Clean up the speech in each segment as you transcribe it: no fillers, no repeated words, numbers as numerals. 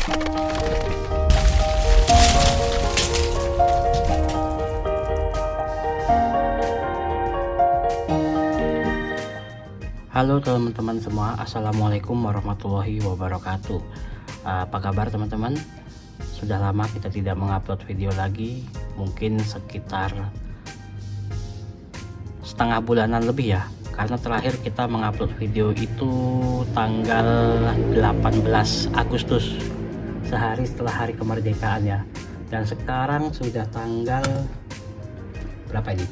Halo teman-teman semua, assalamualaikum warahmatullahi wabarakatuh. Apa kabar teman-teman? Sudah lama kita tidak mengupload video lagi, mungkin sekitar setengah bulanan lebih ya. Karena terakhir kita mengupload video itu tanggal 18 Agustus, sehari setelah hari kemerdekaan ya. Dan sekarang sudah tanggal berapa ini?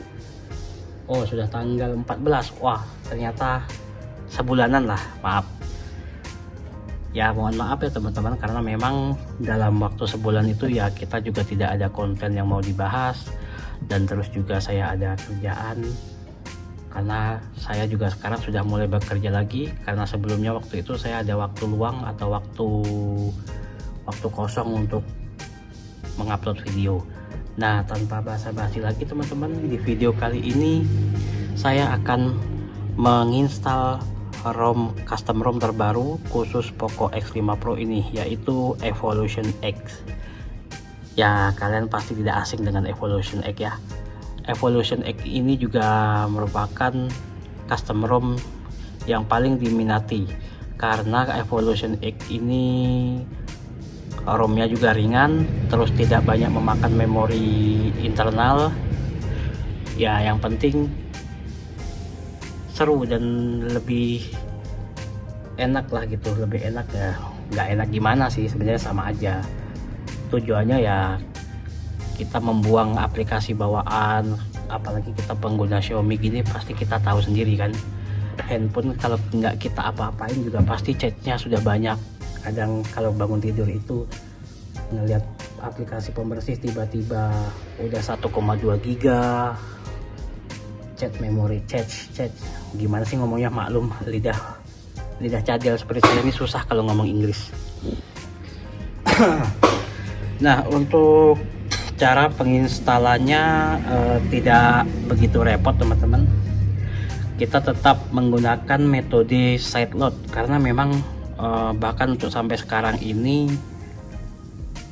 Oh, sudah tanggal 14. Wah, ternyata sebulanan lah, maaf ya, mohon maaf ya teman-teman, karena memang dalam waktu sebulan itu ya kita juga tidak ada konten yang mau dibahas, dan terus juga saya ada kerjaan karena saya juga sekarang sudah mulai bekerja lagi, karena sebelumnya waktu itu saya ada waktu luang atau waktu kosong untuk mengupload video. Nah, tanpa basa-basi lagi teman-teman, di video kali ini saya akan menginstal custom ROM terbaru khusus Poco X5 Pro ini, yaitu Evolution X. Ya, kalian pasti tidak asing dengan Evolution X ya. Evolution X ini juga merupakan custom ROM yang paling diminati, karena Evolution X ini ROM-nya juga ringan, terus tidak banyak memakan memori internal. Ya, yang penting seru dan lebih enak lah gitu, lebih enak ya. Nggak enak gimana sih, sebenarnya sama aja. Tujuannya ya kita membuang aplikasi bawaan, apalagi kita pengguna Xiaomi gini, pasti kita tahu sendiri kan, handphone kalau nggak kita apa-apain juga pasti chatnya sudah banyak. Kadang kalau bangun tidur itu ngelihat aplikasi pembersih tiba-tiba udah 1,2 giga chat memori, chat gimana sih ngomongnya, maklum lidah cadel seperti saya ini susah kalau ngomong Inggris. Nah, untuk cara penginstalannya tidak begitu repot teman-teman. Kita tetap menggunakan metode sideload, karena memang bahkan untuk sampai sekarang ini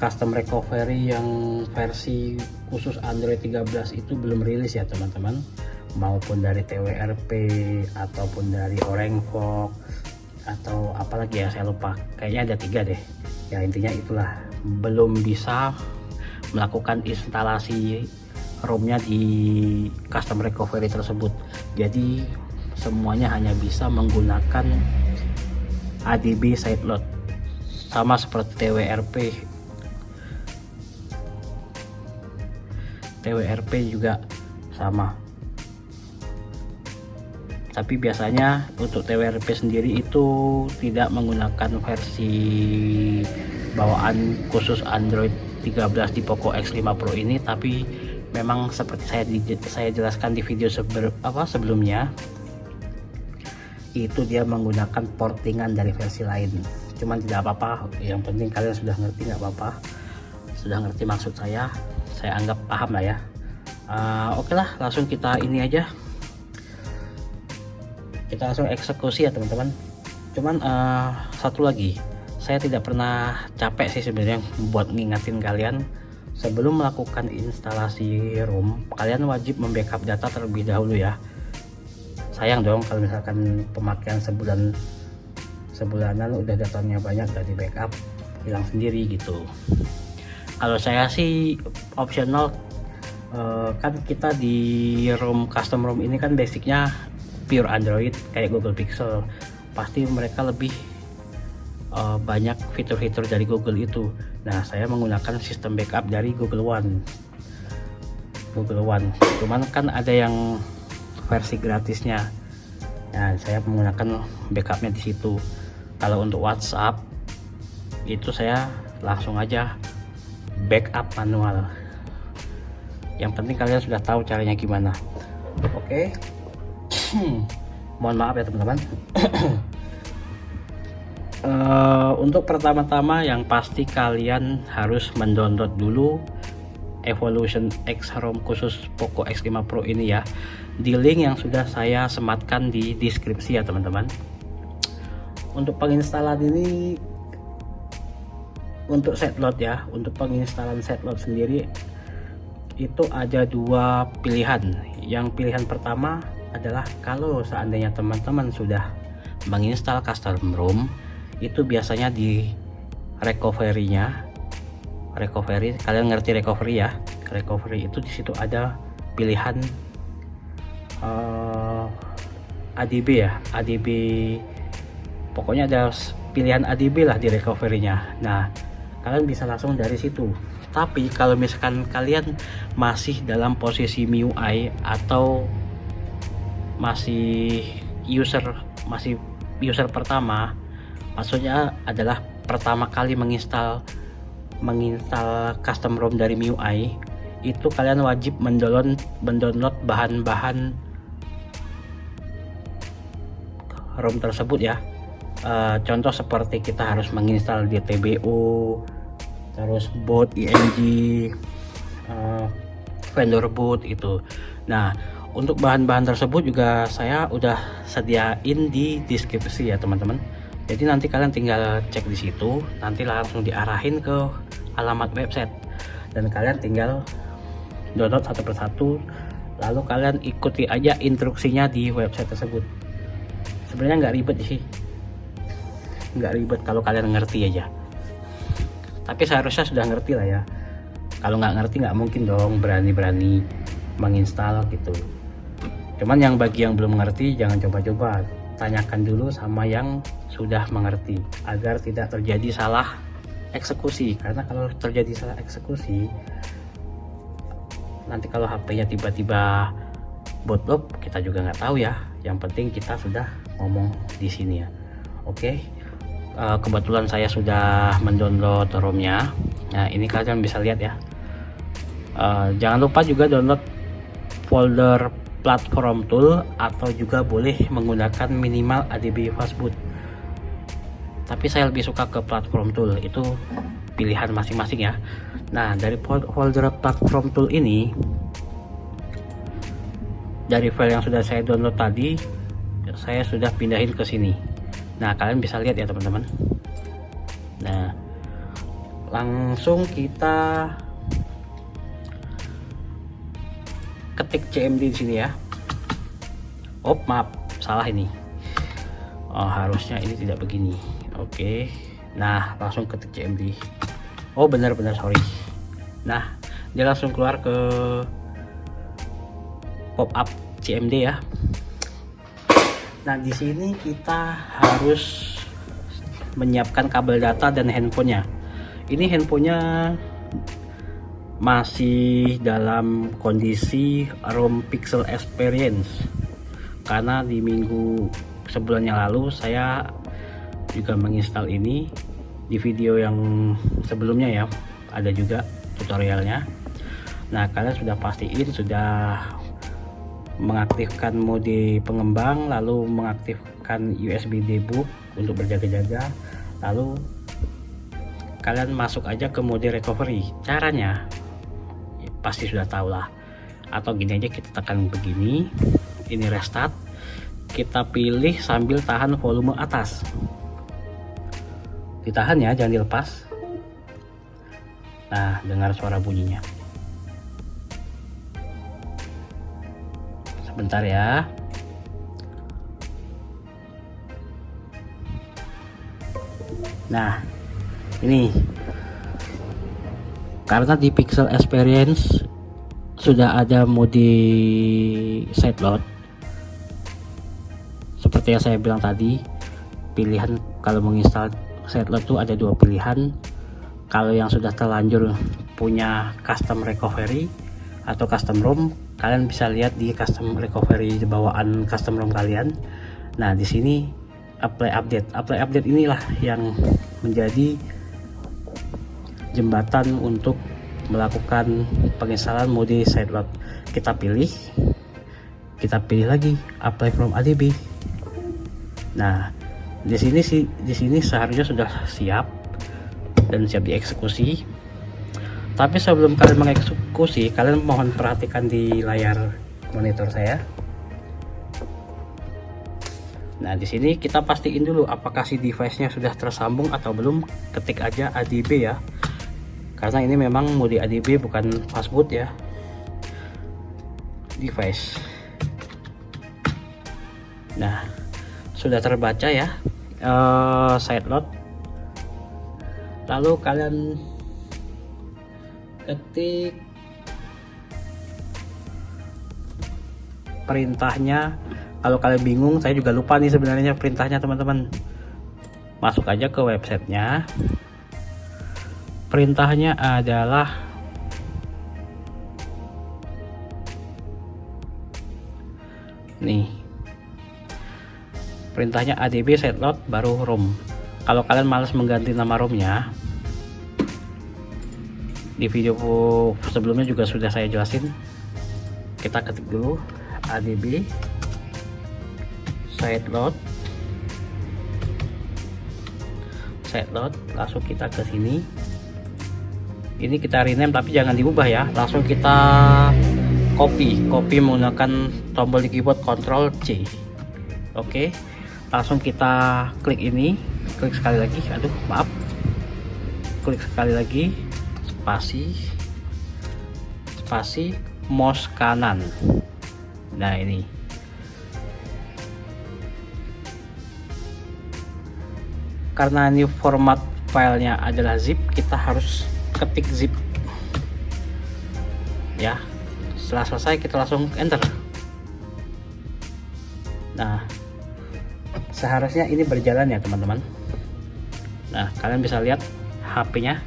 custom recovery yang versi khusus Android 13 itu belum rilis ya teman-teman, maupun dari TWRP ataupun dari Orangfox atau apalagi ya, saya lupa, kayaknya ada 3 deh ya. Intinya itulah, belum bisa melakukan instalasi ROM-nya di custom recovery tersebut. Jadi semuanya hanya bisa menggunakan ADB sideload, sama seperti TWRP juga sama. Tapi biasanya untuk TWRP sendiri itu tidak menggunakan versi bawaan khusus Android 13 di Poco X5 Pro ini, tapi memang seperti saya jelaskan di video sebelumnya, itu dia menggunakan portingan dari versi lain. Cuman tidak apa-apa, yang penting kalian sudah ngerti, nggak apa-apa, sudah ngerti maksud saya anggap paham lah ya. Oke lah, langsung kita ini aja, kita langsung eksekusi ya teman-teman. Cuman satu lagi, saya tidak pernah capek sih sebenarnya buat ngingetin kalian, sebelum melakukan instalasi ROM kalian wajib membackup data terlebih dahulu ya. Sayang dong kalau misalkan pemakaian sebulanan udah datanya banyak, udah di backup hilang sendiri gitu. Kalau saya sih optional, kan kita di ROM custom ROM ini kan basicnya pure Android kayak Google Pixel, pasti mereka lebih banyak fitur-fitur dari Google itu. Nah, saya menggunakan sistem backup dari Google One. Cuman kan ada yang versi gratisnya. Nah, saya menggunakan backupnya di situ. Kalau untuk WhatsApp itu saya langsung aja backup manual. Yang penting kalian sudah tahu caranya gimana. Oke. Mohon maaf ya teman-teman. Untuk pertama-tama yang pasti kalian harus mendownload dulu Evolution X ROM khusus Poco X5 Pro ini ya, di link yang sudah saya sematkan di deskripsi ya teman-teman. Untuk penginstalan ini untuk setload ya, untuk penginstalan setload sendiri itu ada dua pilihan. Yang pilihan pertama adalah kalau seandainya teman-teman sudah menginstal custom ROM, itu biasanya di recovery, kalian ngerti recovery ya. Recovery itu di situ ada pilihan ADB ya, ADB, pokoknya ada pilihan ADB lah di recovery-nya. Nah, kalian bisa langsung dari situ. Tapi kalau misalkan kalian masih dalam posisi MIUI atau masih user pertama, maksudnya adalah pertama kali menginstal custom ROM dari MIUI, itu kalian wajib mendownload bahan-bahan ROM tersebut ya. Contoh seperti kita harus menginstal DTBO, terus boot ING, vendor boot itu. Nah, untuk bahan-bahan tersebut juga saya udah sediain di deskripsi ya teman-teman. Jadi nanti kalian tinggal cek di situ, nanti langsung diarahin ke alamat website dan kalian tinggal download satu persatu, lalu kalian ikuti aja instruksinya di website tersebut. Sebenarnya nggak ribet sih, nggak ribet kalau kalian ngerti aja. Tapi seharusnya sudah ngerti lah ya. Kalau nggak ngerti nggak mungkin dong berani-berani menginstal gitu. Cuman yang bagi yang belum mengerti jangan coba-coba, tanyakan dulu sama yang sudah mengerti agar tidak terjadi salah eksekusi. Karena kalau terjadi salah eksekusi, nanti kalau HP-nya tiba-tiba bootloop, kita juga nggak tahu ya. Yang penting kita sudah ngomong di sini ya. Oke. Kebetulan saya sudah mendownload ROM-nya. Nah, ini kalian bisa lihat ya. Jangan lupa juga download folder platform tool atau juga boleh menggunakan minimal ADB fastboot. Tapi saya lebih suka ke platform tool, itu pilihan masing-masing ya. Nah, dari folder platform tool ini, dari file yang sudah saya download tadi, saya sudah pindahin ke sini. Nah, kalian bisa lihat ya teman-teman. Nah, langsung kita ketik CMD di sini ya. Oh, maaf, salah ini. Oh, harusnya ini tidak begini. Oke. Nah, langsung ketik CMD. Oh, benar-benar sorry. Nah, dia langsung keluar ke pop up CMD ya. Nah, di sini kita harus menyiapkan kabel data dan handphonenya. Ini handphonenya masih dalam kondisi ROM Pixel Experience, karena di minggu sebulan yang lalu saya juga menginstal ini. Di video yang sebelumnya ya ada juga tutorialnya. Nah, kalian sudah pastiin sudah mengaktifkan mode pengembang, lalu mengaktifkan USB debug untuk berjaga-jaga, lalu kalian masuk aja ke mode recovery. Caranya pasti sudah tahu lah, atau gini aja, kita tekan begini, ini restart, kita pilih sambil tahan volume atas, ditahan ya, jangan dilepas. Nah, dengar suara bunyinya. Sebentar ya. Nah, ini karena di Pixel Experience sudah ada mode sideload, seperti yang saya bilang tadi, pilihan kalau menginstal sideload itu ada dua pilihan. Kalau yang sudah terlanjur punya custom recovery atau custom ROM, kalian bisa lihat di custom recovery bawaan custom ROM kalian. Nah, di sini apply update inilah yang menjadi jembatan untuk melakukan penginstalan mode sideload. Kita pilih lagi apply from ADB. Nah, di sini seharusnya sudah siap dan siap dieksekusi. Tapi sebelum kalian mengeksekusi, kalian mohon perhatikan di layar monitor saya. Nah, di sini kita pastiin dulu apakah si device-nya sudah tersambung atau belum. Ketik aja ADB ya. Karena ini memang mode ADB bukan fastboot ya. Device. Nah, sudah terbaca ya side load. Lalu kalian ketik perintahnya. Kalau kalian bingung, saya juga lupa nih sebenarnya perintahnya teman-teman. Masuk aja ke websitenya. Perintahnya adalah nih. Perintahnya ADB setlot baru ROM. Kalau kalian males mengganti nama ROM-nya, di video sebelumnya juga sudah saya jelasin. Kita ketik dulu ADB setlot, langsung kita ke sini. Ini kita rename tapi jangan diubah ya, langsung kita copy menggunakan tombol di keyboard Ctrl C. Oke, langsung kita klik ini, klik sekali lagi, klik sekali lagi, spasi mouse kanan. Nah, ini karena ini format filenya adalah zip, kita harus ketik zip ya. Setelah selesai kita langsung enter. Nah, seharusnya ini berjalan ya teman-teman. Nah, kalian bisa lihat HP-nya.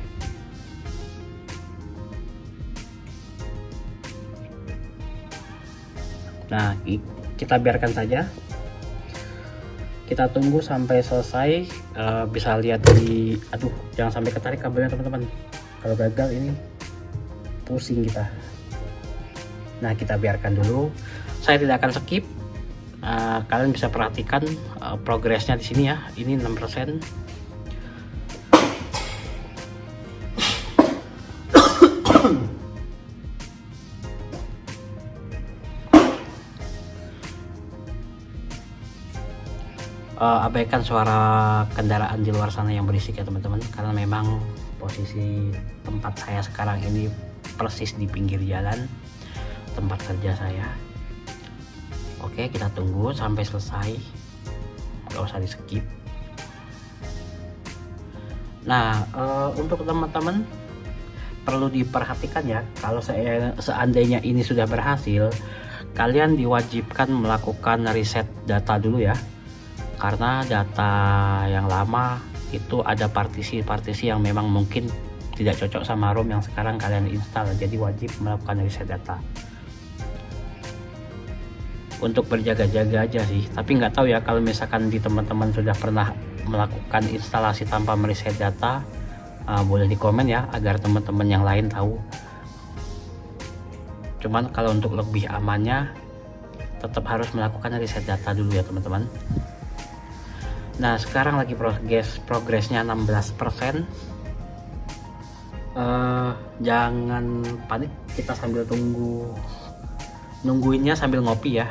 Nah, kita biarkan saja. Kita tunggu sampai selesai. Bisa lihat di, jangan sampai ketarik kabelnya teman-teman. Kalau gagal ini pusing kita. Nah, kita biarkan dulu. Saya tidak akan skip. Kalian bisa perhatikan progresnya di sini ya. Ini 6%. Abaikan suara kendaraan di luar sana yang berisik ya teman-teman, karena memang posisi tempat saya sekarang ini persis di pinggir jalan tempat kerja saya. Oke, kita tunggu sampai selesai, nggak usah di skip. Nah, untuk teman-teman perlu diperhatikan ya, kalau seandainya ini sudah berhasil, kalian diwajibkan melakukan reset data dulu ya. Karena data yang lama itu ada partisi-partisi yang memang mungkin tidak cocok sama ROM yang sekarang kalian install, jadi wajib melakukan reset data. Untuk berjaga-jaga aja sih, tapi nggak tahu ya kalau misalkan di teman-teman sudah pernah melakukan instalasi tanpa mereset data, boleh di komen ya agar teman-teman yang lain tahu. Cuman kalau untuk lebih amannya tetap harus melakukan reset data dulu ya teman-teman. Nah, sekarang lagi progresnya 16%. Jangan panik, kita sambil nungguinnya sambil ngopi ya.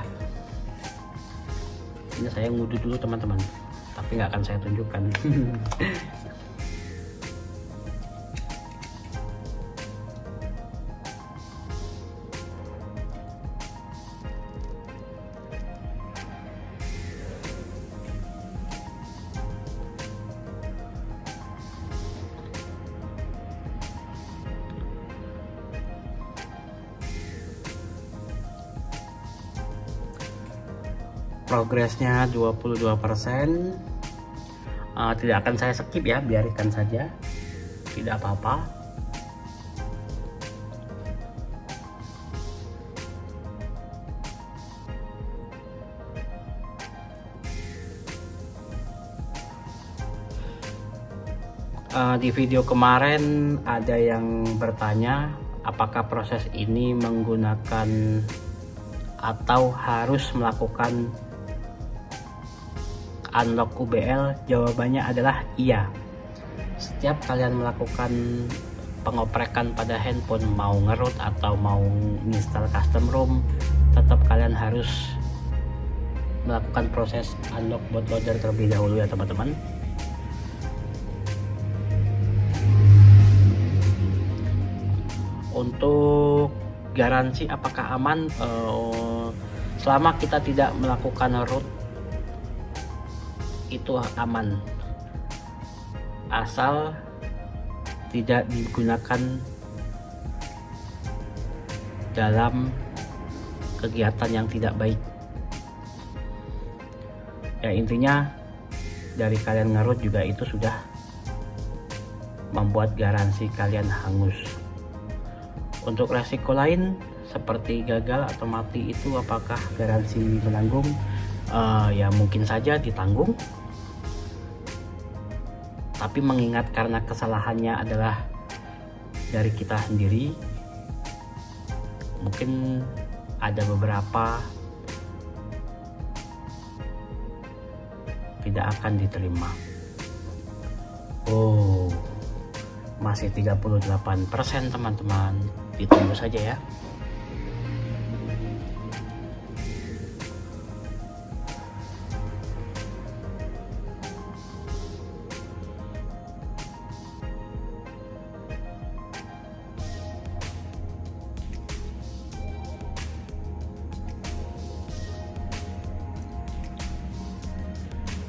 Ini saya ngudu dulu teman-teman, tapi nggak akan saya tunjukkan. Progresnya 22%. Tidak akan saya skip ya, biarkan saja, tidak apa-apa. Di video kemarin ada yang bertanya apakah proses ini menggunakan atau harus melakukan unlock UBL. Jawabannya adalah iya. Setiap kalian melakukan pengoprekan pada handphone, mau ngerut atau mau install custom ROM, tetap kalian harus melakukan proses unlock bootloader terlebih dahulu ya teman-teman. Untuk garansi apakah aman, selama kita tidak melakukan root itu aman, asal tidak digunakan dalam kegiatan yang tidak baik. Ya intinya dari kalian ngerut juga itu sudah membuat garansi kalian hangus. Untuk resiko lain seperti gagal atau mati itu apakah garansi menanggung? Ya mungkin saja ditanggung, tapi mengingat karena kesalahannya adalah dari kita sendiri, mungkin ada beberapa tidak akan diterima. Oh, masih 38% teman-teman, ditunggu saja ya.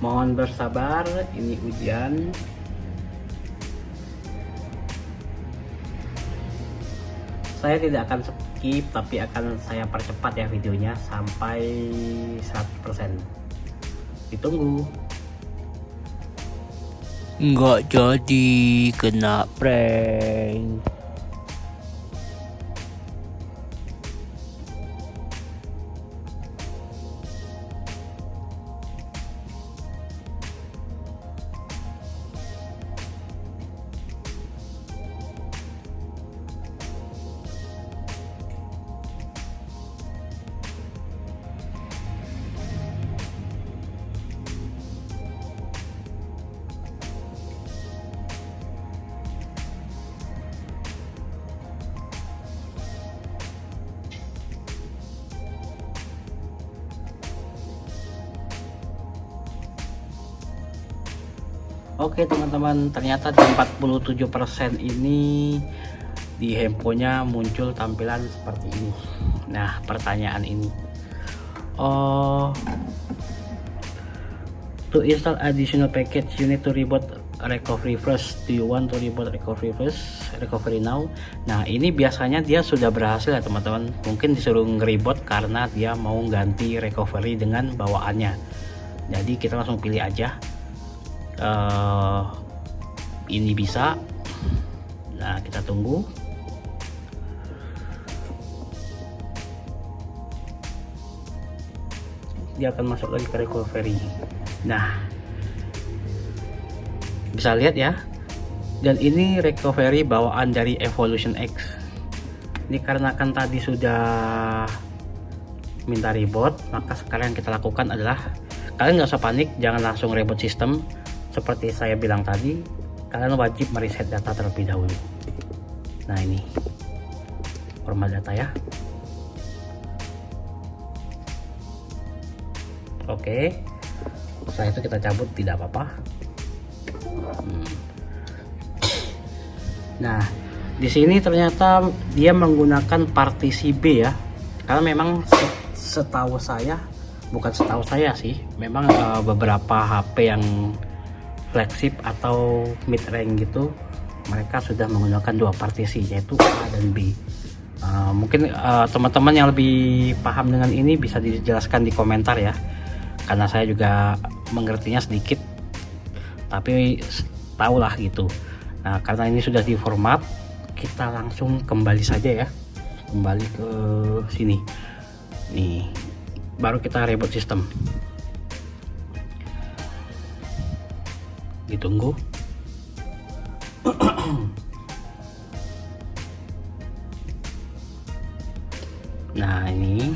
Mohon bersabar, ini ujian. Saya tidak akan skip, tapi akan saya percepat ya videonya sampai 100%. Ditunggu. Nggak jadi, kena prank. Oke teman-teman, ternyata di 47% ini di handphonenya muncul tampilan seperti ini. Nah, pertanyaan ini, to install additional package you need to reboot recovery first. Do you want to reboot recovery now? Nah, ini biasanya dia sudah berhasil ya teman-teman. Mungkin disuruh nge-reboot karena dia mau ganti recovery dengan bawaannya. Jadi kita langsung pilih aja. Ini bisa. Nah, kita tunggu. Dia akan masuk lagi ke recovery. Nah, bisa lihat ya, dan ini recovery bawaan dari Evolution X. Ini karena kan tadi sudah minta reboot, maka sekarang yang kita lakukan adalah, kalian nggak usah panik, jangan langsung reboot sistem. Seperti saya bilang tadi, kalian wajib mereset data terlebih dahulu. Nah, ini format data ya. Oke, setelah itu kita cabut, tidak apa-apa. Nah, di sini ternyata dia menggunakan partisi B ya, karena memang setahu saya, bukan setahu saya sih, memang beberapa HP yang flagship atau mid range gitu, mereka sudah menggunakan dua partisi, yaitu A dan B. Mungkin teman-teman yang lebih paham dengan ini bisa dijelaskan di komentar ya, karena saya juga mengertinya sedikit, tapi tahulah gitu. Nah, karena ini sudah diformat, kita langsung kembali saja ya, kembali ke sini nih, baru kita reboot sistem. Ditunggu. Nah, ini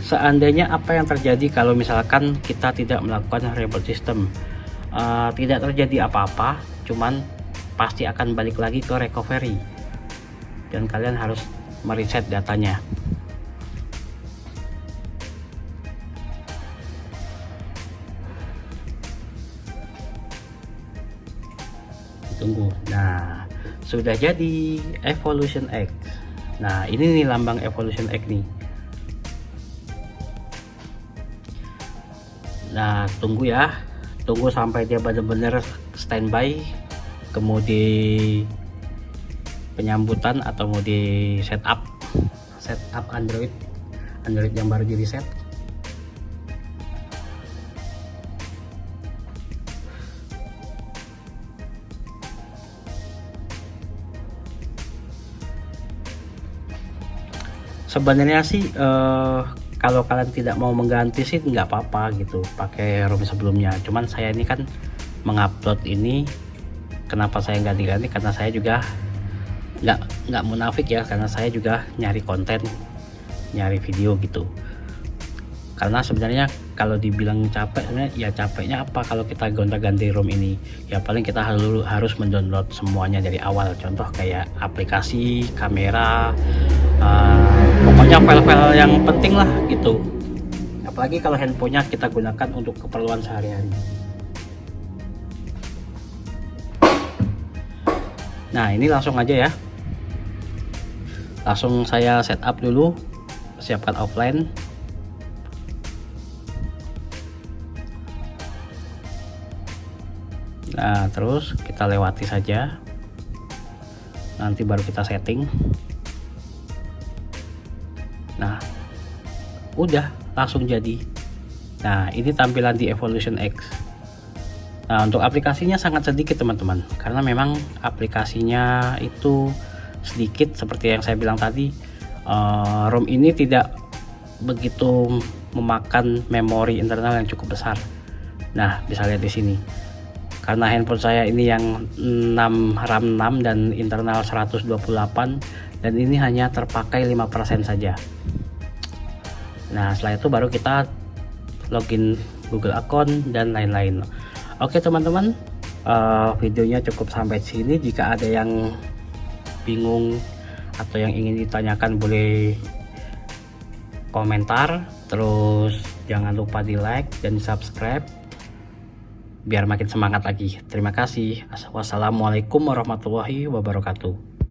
seandainya apa yang terjadi kalau misalkan kita tidak melakukan reboot system, tidak terjadi apa-apa, cuman pasti akan balik lagi ke recovery dan kalian harus mereset datanya. tunggu. Nah, sudah jadi Evolution X. Nah, ini nih lambang Evolution X nih. Nah, tunggu ya, tunggu sampai dia benar-benar standby, kemudian penyambutan atau mau di setup Android yang baru di reset. Sebenarnya sih kalau kalian tidak mau mengganti sih nggak apa-apa gitu, pakai ROM sebelumnya. Cuman saya ini kan mengupload ini, kenapa saya nggak diganti, karena saya juga nggak munafik ya, karena saya juga nyari konten, nyari video gitu. Karena sebenarnya kalau dibilang capek, sebenarnya ya capeknya apa kalau kita gonta-ganti ROM ini, ya paling kita harus mendownload semuanya dari awal, contoh kayak aplikasi, kamera, pokoknya file-file yang penting lah gitu. Apalagi kalau handphonenya kita gunakan untuk keperluan sehari-hari. Nah, ini langsung aja ya, langsung saya setup dulu, siapkan offline. Nah, terus kita lewati saja, nanti baru kita setting. Nah, udah langsung jadi. Nah, ini tampilan di Evolution X. Nah, untuk aplikasinya sangat sedikit teman-teman, karena memang aplikasinya itu sedikit. Seperti yang saya bilang tadi, ROM ini tidak begitu memakan memori internal yang cukup besar. Nah, bisa lihat di sini, karena handphone saya ini yang 6 RAM 6 dan internal 128, dan ini hanya terpakai 5% saja. Nah, setelah itu baru kita login Google account dan lain-lain. Oke teman-teman, videonya cukup sampai sini. Jika ada yang bingung atau yang ingin ditanyakan, boleh komentar. Terus jangan lupa di like dan subscribe biar makin semangat lagi. Terima kasih. Wassalamualaikum warahmatullahi wabarakatuh.